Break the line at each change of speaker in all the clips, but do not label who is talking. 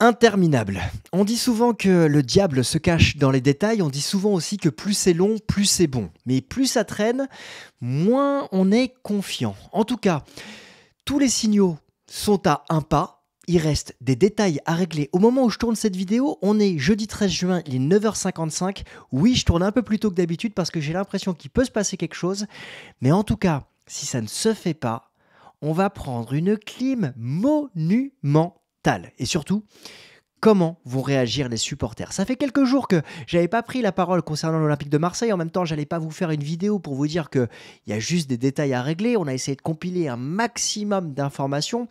Interminable. On dit souvent que le diable se cache dans les détails, on dit souvent aussi que plus c'est long, plus c'est bon. Mais plus ça traîne, moins on est confiant. En tout cas, tous les signaux sont à un pas. Il reste des détails à régler. Au moment où je tourne cette vidéo, on est jeudi 13 juin, il est 9h55. Oui, je tourne un peu plus tôt que d'habitude parce que j'ai l'impression qu'il peut se passer quelque chose. Mais en tout cas, si ça ne se fait pas, on va prendre une clim monumentale. Et surtout, comment vont réagir les supporters? Ça fait quelques jours que j'avais pas pris la parole concernant l'Olympique de Marseille. En même temps, j'allais pas vous faire une vidéo pour vous dire qu'il y a juste des détails à régler. On a essayé de compiler un maximum d'informations.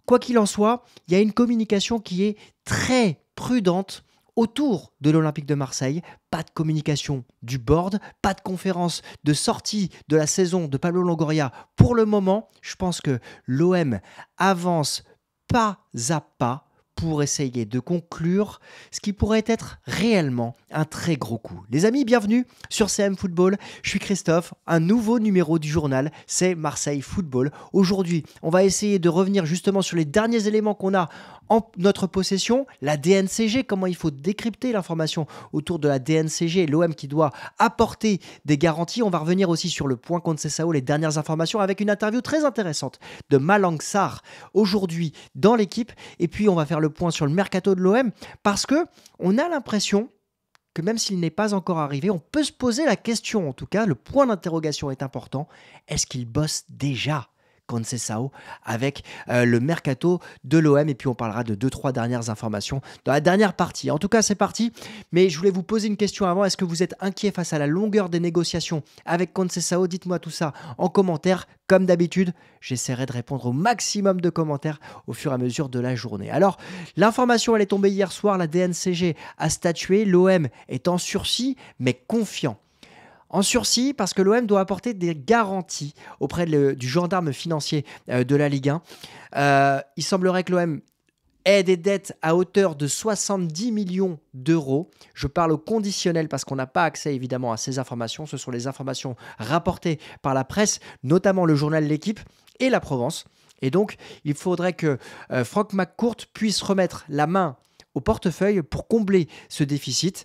Quoi qu'il en soit, il y a une communication qui est très prudente autour de l'Olympique de Marseille. Pas de communication du board, pas de conférence de sortie de la saison de Pablo Longoria. Pour le moment, je pense que l'OM avance pas à pas pour essayer de conclure ce qui pourrait être réellement un très gros coup. Les amis, bienvenue sur CM Football. Je suis Christophe, un nouveau numéro du journal, c'est Marseille Football. Aujourd'hui, on va essayer de revenir justement sur les derniers éléments qu'on a en notre possession, la DNCG, comment il faut décrypter l'information autour de la DNCG, l'OM qui doit apporter des garanties. On va revenir aussi sur le point Conceição, les dernières informations, avec une interview très intéressante de Malang Sarr aujourd'hui dans l'équipe. Et puis on va faire le point sur le mercato de l'OM parce que on a l'impression que même s'il n'est pas encore arrivé, on peut se poser la question, en tout cas, le point d'interrogation est important. Est-ce qu'il bosse déjà Conceição avec le mercato de l'OM, et puis on parlera de 2-3 dernières informations dans la dernière partie. En tout cas, c'est parti, mais je voulais vous poser une question avant. Est-ce que vous êtes inquiet face à la longueur des négociations avec Conceição? Dites-moi tout ça en commentaire. Comme d'habitude, j'essaierai de répondre au maximum de commentaires au fur et à mesure de la journée. Alors, l'information, elle est tombée hier soir, la DNCG a statué, l'OM est en sursis, mais confiant. En sursis parce que l'OM doit apporter des garanties auprès du gendarme financier de la Ligue 1. Il semblerait que l'OM ait des dettes à hauteur de 70 millions d'euros. Je parle au conditionnel parce qu'on n'a pas accès évidemment à ces informations. Ce sont les informations rapportées par la presse, notamment le journal L'Équipe et la Provence. Et donc, il faudrait que Franck McCourt puisse remettre la main au portefeuille pour combler ce déficit.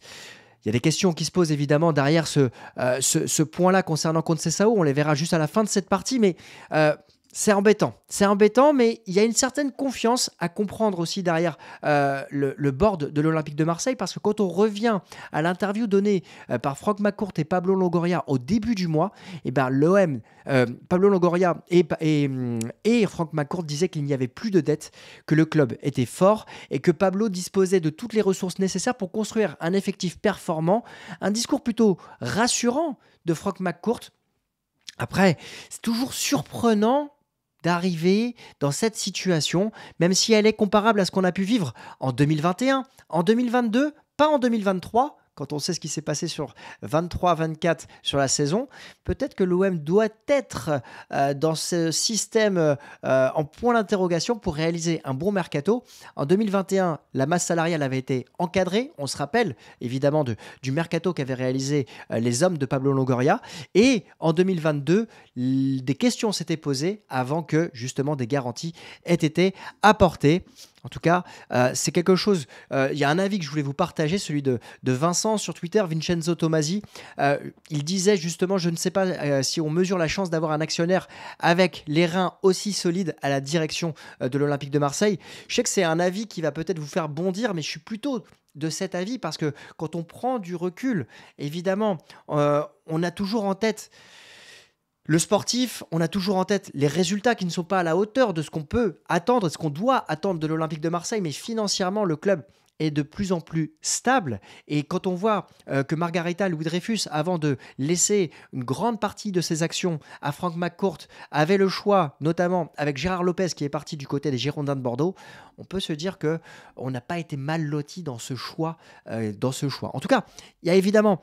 Il y a des questions qui se posent évidemment derrière ce point-là concernant Conceição. On les verra juste à la fin de cette partie, mais c'est embêtant. C'est embêtant, mais il y a une certaine confiance à comprendre aussi derrière le board de l'Olympique de Marseille, parce que quand on revient à l'interview donnée par Franck McCourt et Pablo Longoria au début du mois, eh ben, l'OM, Pablo Longoria et Franck McCourt disaient qu'il n'y avait plus de dettes, que le club était fort et que Pablo disposait de toutes les ressources nécessaires pour construire un effectif performant. Un discours plutôt rassurant de Franck McCourt. Après, c'est toujours surprenant d'arriver dans cette situation, même si elle est comparable à ce qu'on a pu vivre en 2021, en 2022, pas en 2023, quand on sait ce qui s'est passé sur 23-24 sur la saison. Peut-être que l'OM doit être dans ce système en point d'interrogation pour réaliser un bon mercato. En 2021, la masse salariale avait été encadrée. On se rappelle évidemment du mercato qu'avaient réalisé les hommes de Pablo Longoria. Et en 2022, des questions s'étaient posées avant que justement des garanties aient été apportées. En tout cas, c'est quelque chose... Il y a un avis que je voulais vous partager, celui de Vincent sur Twitter, Vincenzo Tomasi. Il disait justement, je ne sais pas si on mesure la chance d'avoir un actionnaire avec les reins aussi solides à la direction de l'Olympique de Marseille. Je sais que c'est un avis qui va peut-être vous faire bondir, mais je suis plutôt de cet avis parce que quand on prend du recul, évidemment, on a toujours en tête... Le sportif, on a toujours en tête les résultats qui ne sont pas à la hauteur de ce qu'on peut attendre, de ce qu'on doit attendre de l'Olympique de Marseille, mais financièrement, le club est de plus en plus stable. Et quand on voit que Margarita Louis-Dreyfus, avant de laisser une grande partie de ses actions à Franck McCourt, avait le choix, notamment avec Gérard Lopez qui est parti du côté des Girondins de Bordeaux, on peut se dire qu'on n'a pas été mal loti dans ce choix. En tout cas, il y a évidemment...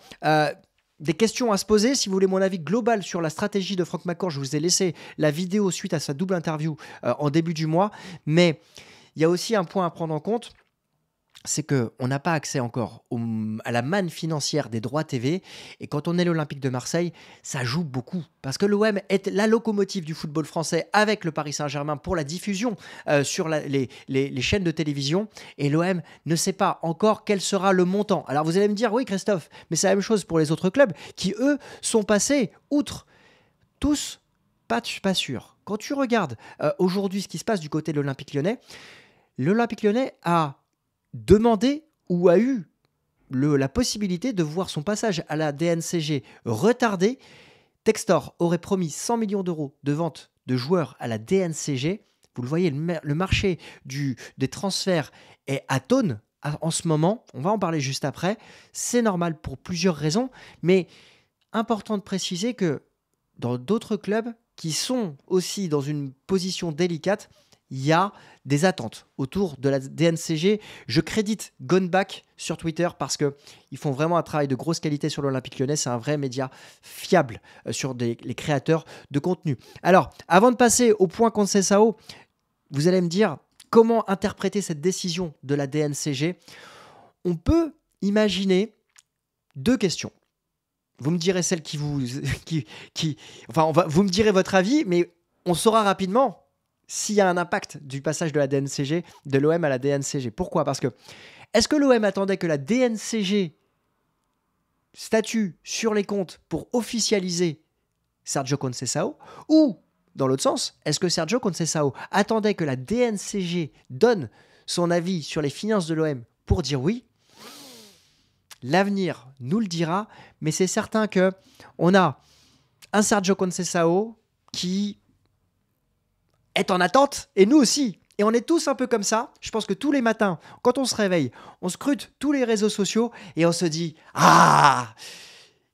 des questions à se poser. Si vous voulez mon avis global sur la stratégie de Franck McCourt, je vous ai laissé la vidéo suite à sa double interview en début du mois. Mais il y a aussi un point à prendre en compte. c'est qu'on n'a pas accès encore à la manne financière des droits TV. Et quand on est l'Olympique de Marseille, ça joue beaucoup. Parce que l'OM est la locomotive du football français avec le Paris Saint-Germain pour la diffusion sur les chaînes de télévision. Et l'OM ne sait pas encore quel sera le montant. Alors vous allez me dire, oui Christophe, mais c'est la même chose pour les autres clubs qui, eux, sont passés outre. Tous, pas sûr. Quand tu regardes aujourd'hui ce qui se passe du côté de l'Olympique Lyonnais a demandé ou a eu la possibilité de voir son passage à la DNCG retardé. Textor aurait promis 100 millions d'euros de vente de joueurs à la DNCG. Vous le voyez, le marché des transferts est atone en ce moment. On va en parler juste après. C'est normal pour plusieurs raisons, mais important de préciser que dans d'autres clubs qui sont aussi dans une position délicate, il y a des attentes autour de la DNCG. Je crédite Goneback sur Twitter parce qu'ils font vraiment un travail de grosse qualité sur l'Olympique Lyonnais. C'est un vrai média fiable sur les créateurs de contenu. Alors, avant de passer au point Conceição, vous allez me dire comment interpréter cette décision de la DNCG. On peut imaginer deux questions. Vous me direz celle qui vous... vous me direz votre avis, mais on saura rapidement s'il y a un impact du passage de la DNCG, de l'OM à la DNCG. Pourquoi ? Parce que, est-ce que l'OM attendait que la DNCG statue sur les comptes pour officialiser Sergio Conceição ? Ou, dans l'autre sens, est-ce que Sergio Conceição attendait que la DNCG donne son avis sur les finances de l'OM pour dire oui ? L'avenir nous le dira, mais c'est certain qu'on a un Sergio Conceição qui est en attente, et nous aussi. Et on est tous un peu comme ça. Je pense que tous les matins, quand on se réveille, on scrute tous les réseaux sociaux et on se dit « Ah !»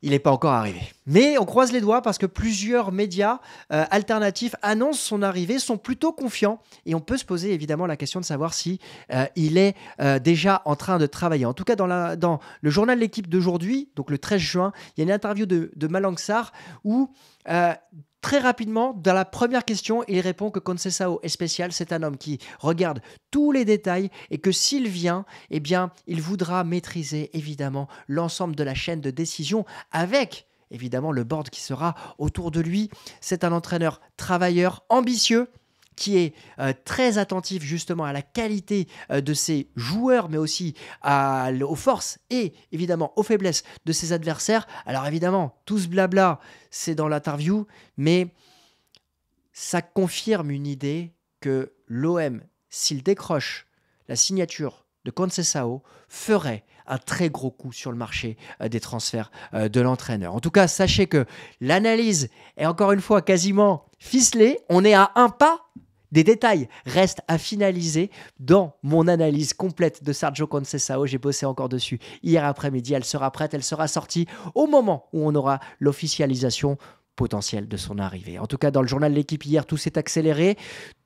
Il n'est pas encore arrivé. Mais on croise les doigts parce que plusieurs médias alternatifs annoncent son arrivée, sont plutôt confiants. Et on peut se poser évidemment la question de savoir si il est déjà en train de travailler. En tout cas, dans le journal L'Équipe d'aujourd'hui, donc le 13 juin, il y a une interview de Malang Sarr où très rapidement, dans la première question, il répond que Conceição est spécial. C'est un homme qui regarde tous les détails et que s'il vient, eh bien, il voudra maîtriser évidemment l'ensemble de la chaîne de décision avec évidemment le board qui sera autour de lui. C'est un entraîneur travailleur, ambitieux, qui est très attentif justement à la qualité de ses joueurs, mais aussi aux forces et évidemment aux faiblesses de ses adversaires. Alors évidemment, tout ce blabla, c'est dans l'interview, mais ça confirme une idée que l'OM, s'il décroche la signature de Conceição, ferait un très gros coup sur le marché des transferts de l'entraîneur. En tout cas, sachez que l'analyse est encore une fois quasiment ficelée. On est à un pas. Des détails restent à finaliser dans mon analyse complète de Sergio Conceição. J'ai bossé encore dessus hier après-midi. Elle sera prête, elle sera sortie au moment où on aura l'officialisation potentielle de son arrivée. En tout cas, dans le journal L'Équipe hier, tout s'est accéléré.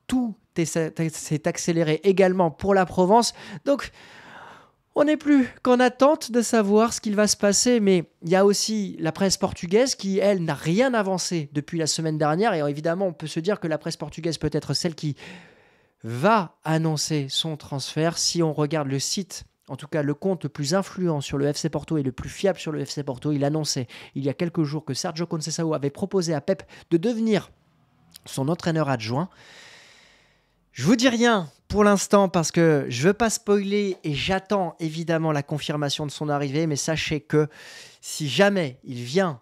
Tout s'est accéléré également pour la Provence. Donc, on n'est plus qu'en attente de savoir ce qu'il va se passer, mais il y a aussi la presse portugaise qui, elle, n'a rien avancé depuis la semaine dernière. Et évidemment, on peut se dire que la presse portugaise peut être celle qui va annoncer son transfert. Si on regarde le site, en tout cas le compte le plus influent sur le FC Porto et le plus fiable sur le FC Porto, il annonçait il y a quelques jours que Sergio Conceição avait proposé à Pep de devenir son entraîneur adjoint. Je vous dis rien pour l'instant parce que je veux pas spoiler et j'attends évidemment la confirmation de son arrivée, mais sachez que si jamais il vient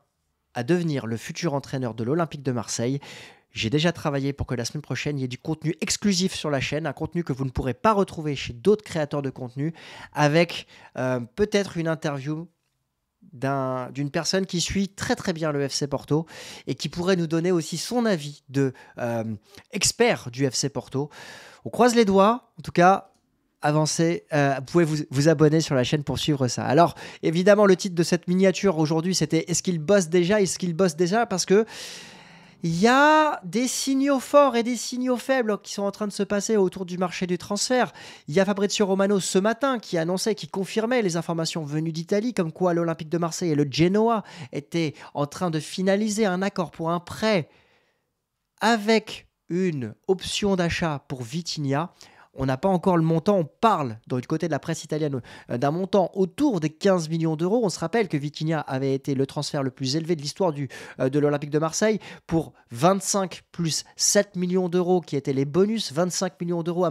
à devenir le futur entraîneur de l'Olympique de Marseille, j'ai déjà travaillé pour que la semaine prochaine, il y ait du contenu exclusif sur la chaîne, un contenu que vous ne pourrez pas retrouver chez d'autres créateurs de contenu, avec peut-être une interview d'une personne qui suit très très bien le FC Porto et qui pourrait nous donner aussi son avis de expert du FC Porto. On croise les doigts, en tout cas, avancez, vous pouvez vous abonner sur la chaîne pour suivre ça. Alors, évidemment, le titre de cette miniature aujourd'hui, c'était « Est-ce qu'il bosse déjà ?» Parce que il y a des signaux forts et des signaux faibles qui sont en train de se passer autour du marché du transfert. Il y a Fabrizio Romano ce matin qui annonçait, qui confirmait les informations venues d'Italie, comme quoi l'Olympique de Marseille et le Genoa étaient en train de finaliser un accord pour un prêt avec une option d'achat pour Vitinha. On n'a pas encore le montant. On parle, du côté de la presse italienne, d'un montant autour des 15 millions d'euros. On se rappelle que Vitinha avait été le transfert le plus élevé de l'histoire de l'Olympique de Marseille pour 25 plus 7 millions d'euros qui étaient les bonus, 25 millions d'euros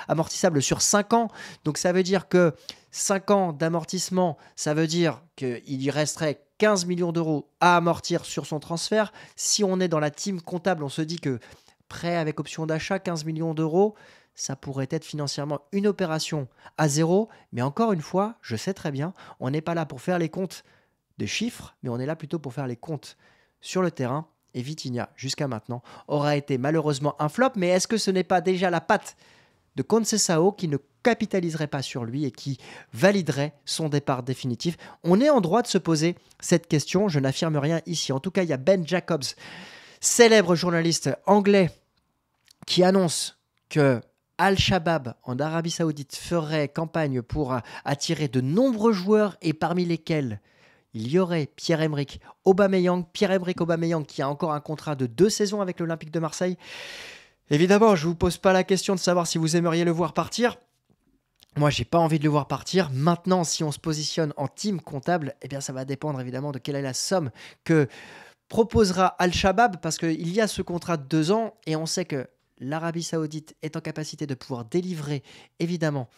amortissables sur 5 ans. Donc ça veut dire que 5 ans d'amortissement, ça veut dire qu'il y resterait 15 millions d'euros à amortir sur son transfert. Si on est dans la team comptable, on se dit que prêt avec option d'achat, 15 millions d'euros, ça pourrait être financièrement une opération à zéro. Mais encore une fois, je sais très bien, on n'est pas là pour faire les comptes de chiffres, mais on est là plutôt pour faire les comptes sur le terrain. Et Vitinha, jusqu'à maintenant, aura été malheureusement un flop. Mais est-ce que ce n'est pas déjà la patte de Conceição qui ne capitaliserait pas sur lui et qui validerait son départ définitif? On est en droit de se poser cette question, je n'affirme rien ici. En tout cas, il y a Ben Jacobs, célèbre journaliste anglais, qui annonce que Al-Shabaab en Arabie Saoudite ferait campagne pour attirer de nombreux joueurs et parmi lesquels il y aurait Pierre-Emerick Aubameyang qui a encore un contrat de 2 saisons avec l'Olympique de Marseille. Évidemment, je ne vous pose pas la question de savoir si vous aimeriez le voir partir. Moi, j'ai pas envie de le voir partir. Maintenant, si on se positionne en team comptable, eh bien, ça va dépendre évidemment de quelle est la somme que proposera Al-Shabaab, parce qu'il y a ce contrat de 2 ans et on sait que l'Arabie Saoudite est en capacité de pouvoir délivrer évidemment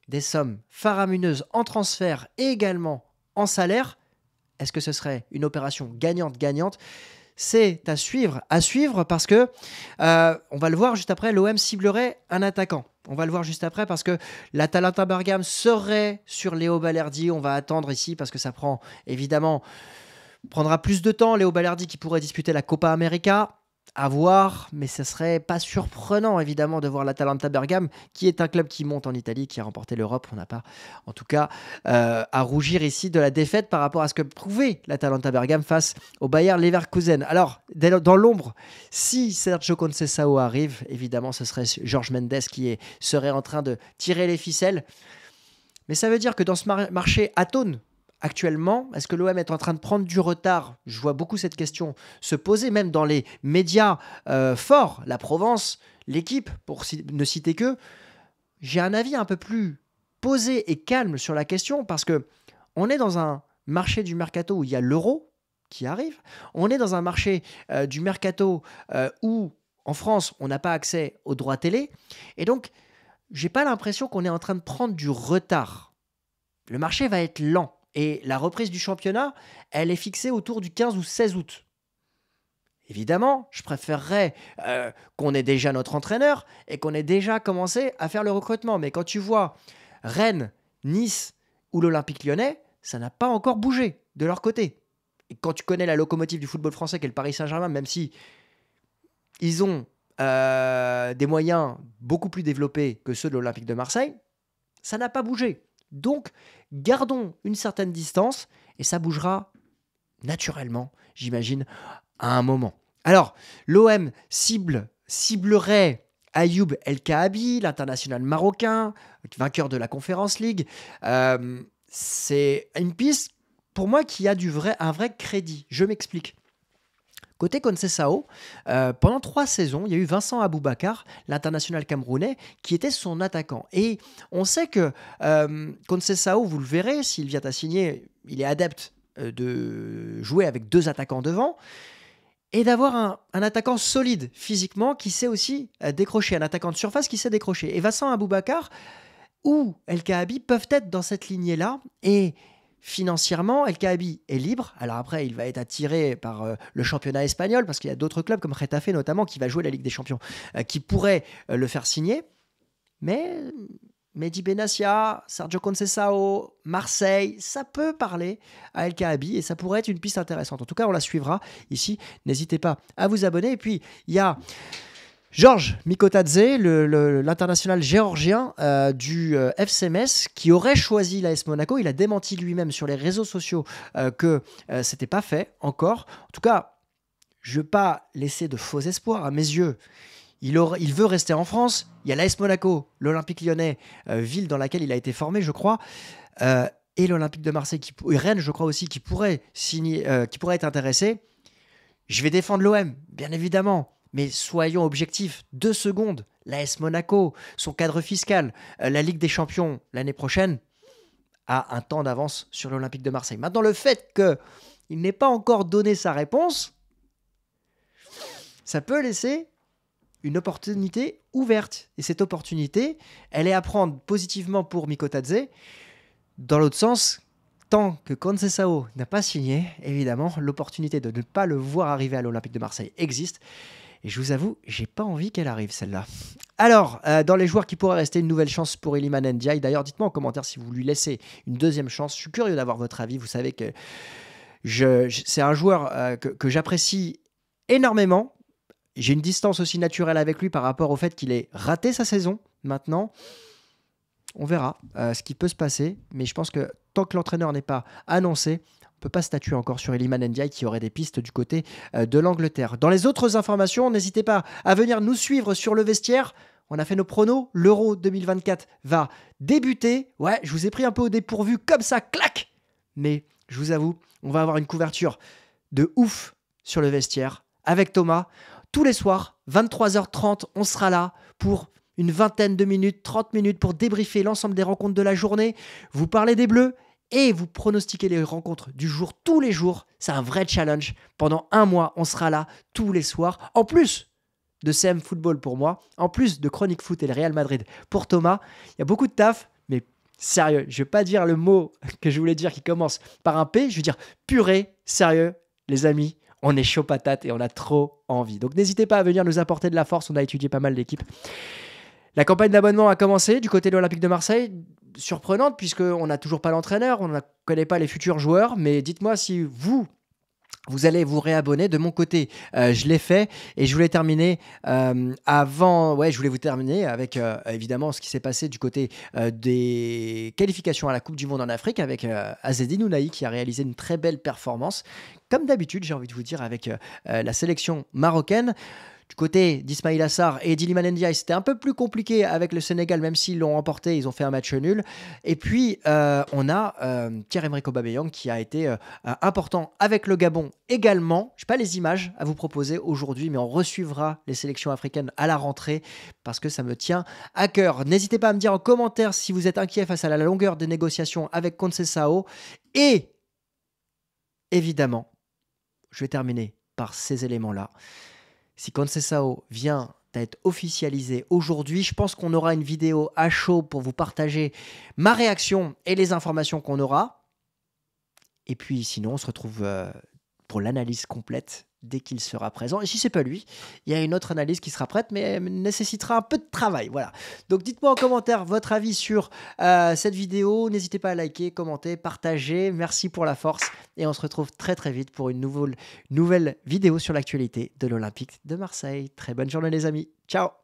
des sommes faramineuses en transfert et également en salaire. Est-ce que ce serait une opération gagnante-gagnante ? C'est à suivre parce que, on va le voir juste après, l'OM ciblerait un attaquant. On va le voir juste après parce que l'Atalanta Bergame serait sur Léo Balerdi. On va attendre ici parce que ça prendra plus de temps. Léo Balerdi qui pourrait disputer la Copa América. À voir, mais ce serait pas surprenant évidemment de voir l'Atalanta Bergame, qui est un club qui monte en Italie, qui a remporté l'Europe. On n'a pas, en tout cas, à rougir ici de la défaite par rapport à ce que prouvait l'Atalanta Bergame face au Bayer Leverkusen. Alors, dans l'ombre, si Sergio Conceição arrive, évidemment, ce serait Jorge Mendes qui serait en train de tirer les ficelles. Mais ça veut dire que dans ce marché atone, actuellement, est-ce que l'OM est en train de prendre du retard? Je vois beaucoup cette question se poser, même dans les médias forts, la Provence, l'équipe, pour ne citer que. J'ai un avis un peu plus posé et calme sur la question parce que on est dans un marché du mercato où il y a l'euro qui arrive. On est dans un marché du mercato où, en France, on n'a pas accès aux droits télé. Et donc, j'ai pas l'impression qu'on est en train de prendre du retard. Le marché va être lent. Et la reprise du championnat, elle est fixée autour du 15 ou 16 août. Évidemment, je préférerais qu'on ait déjà notre entraîneur et qu'on ait déjà commencé à faire le recrutement. Mais quand tu vois Rennes, Nice ou l'Olympique Lyonnais, ça n'a pas encore bougé de leur côté. Et quand tu connais la locomotive du football français qu'est le Paris Saint-Germain, même si ils ont des moyens beaucoup plus développés que ceux de l'Olympique de Marseille, ça n'a pas bougé. Donc, gardons une certaine distance et ça bougera naturellement, j'imagine, à un moment. Alors, l'OM ciblerait Ayoub El Kaabi, l'international marocain, vainqueur de la Conference League. C'est une piste, pour moi, qui a un vrai crédit. Je m'explique. Côté Conceição, pendant 3 saisons, il y a eu Vincent Aboubakar, l'international camerounais, qui était son attaquant. Et on sait que Conceição, vous le verrez, s'il vient à signer, il est adepte de jouer avec 2 attaquants devant et d'avoir un attaquant solide physiquement qui sait aussi décrocher, un attaquant de surface qui sait décrocher. Et Vincent Aboubakar ou El Kaabi peuvent être dans cette lignée-là et financièrement, El Kaabi est libre. Alors après, il va être attiré par le championnat espagnol parce qu'il y a d'autres clubs comme Getafe notamment qui va jouer la Ligue des Champions qui pourraient le faire signer. Mais Mehdi Benassia, Sergio Conceição, Marseille, ça peut parler à El Kaabi et ça pourrait être une piste intéressante. En tout cas, on la suivra ici. N'hésitez pas à vous abonner. Et puis, il y a Georges Mikotadze, l'international géorgien du FC Metz, qui aurait choisi l'AS Monaco. Il a démenti lui-même sur les réseaux sociaux que c'était pas fait encore. En tout cas, je ne veux pas laisser de faux espoirs à mes yeux. Il veut rester en France. Il y a l'AS Monaco, l'Olympique Lyonnais, ville dans laquelle il a été formé, je crois, et l'Olympique de Marseille, et Rennes, je crois aussi, qui pourrait être intéressé. Je vais défendre l'OM, bien évidemment. Mais soyons objectifs, 2 secondes. L'AS Monaco, son cadre fiscal, la Ligue des Champions l'année prochaine a un temps d'avance sur l'Olympique de Marseille. Maintenant, le fait qu'il n'ait pas encore donné sa réponse, ça peut laisser une opportunité ouverte. Et cette opportunité, elle est à prendre positivement pour Mikotadze. Dans l'autre sens, tant que Conceição n'a pas signé, évidemment, l'opportunité de ne pas le voir arriver à l'Olympique de Marseille existe. Et je vous avoue, j'ai pas envie qu'elle arrive, celle-là. Alors, dans les joueurs qui pourraient rester, une nouvelle chance pour Iliman Ndiaye. D'ailleurs, dites-moi en commentaire si vous lui laissez une deuxième chance. Je suis curieux d'avoir votre avis. Vous savez que c'est un joueur que j'apprécie énormément. J'ai une distance aussi naturelle avec lui par rapport au fait qu'il ait raté sa saison. Maintenant, on verra ce qui peut se passer. Mais je pense que tant que l'entraîneur n'est pas annoncé, on ne peut pas statuer encore sur Iliman Ndiaye qui aurait des pistes du côté de l'Angleterre. Dans les autres informations, n'hésitez pas à venir nous suivre sur le vestiaire. On a fait nos pronos. L'Euro 2024 va débuter. Ouais, je vous ai pris un peu au dépourvu comme ça, clac. Mais je vous avoue, on va avoir une couverture de ouf sur le vestiaire avec Thomas. Tous les soirs, 23h30, on sera là pour une vingtaine de minutes, 30 minutes pour débriefer l'ensemble des rencontres de la journée, vous parler des Bleus et vous pronostiquer les rencontres du jour tous les jours. C'est un vrai challenge. Pendant un mois, on sera là tous les soirs. En plus de CM Football pour moi, en plus de Chronique Foot et le Real Madrid pour Thomas, il y a beaucoup de taf, mais sérieux, je ne vais pas dire le mot que je voulais dire qui commence par un P, je vais dire purée, sérieux, les amis. On est chaud patate et on a trop envie. Donc n'hésitez pas à venir nous apporter de la force. On a étudié pas mal d'équipes. La campagne d'abonnement a commencé du côté de l'Olympique de Marseille. Surprenante puisqu'on n'a toujours pas l'entraîneur, on ne connaît pas les futurs joueurs. Mais dites-moi si vous allez vous réabonner. De mon côté, je l'ai fait et je voulais terminer je voulais vous terminer avec évidemment ce qui s'est passé du côté des qualifications à la Coupe du Monde en Afrique avec Azzedine Ounahi qui a réalisé une très belle performance. Comme d'habitude, j'ai envie de vous dire avec la sélection marocaine. Du côté d'Ismaïl Assar et d'Iliman Ndiaye, c'était un peu plus compliqué avec le Sénégal, même s'ils l'ont remporté, ils ont fait un match nul. Et puis, on a Pierre-Emerick Aubameyang qui a été important avec le Gabon également. Je n'ai pas les images à vous proposer aujourd'hui, mais on resuivra les sélections africaines à la rentrée parce que ça me tient à cœur. N'hésitez pas à me dire en commentaire si vous êtes inquiet face à la longueur des négociations avec Conceição. Et évidemment, je vais terminer par ces éléments-là. Si Conceição vient d'être officialisé aujourd'hui, je pense qu'on aura une vidéo à chaud pour vous partager ma réaction et les informations qu'on aura. Et puis sinon, on se retrouve pour l'analyse complète dès qu'il sera présent. Et si ce n'est pas lui, il y a une autre analyse qui sera prête, mais elle nécessitera un peu de travail. Voilà. Donc dites-moi en commentaire votre avis sur cette vidéo. N'hésitez pas à liker, commenter, partager. Merci pour la force. Et on se retrouve très très vite pour une nouvelle vidéo sur l'actualité de l'Olympique de Marseille. Très bonne journée les amis. Ciao.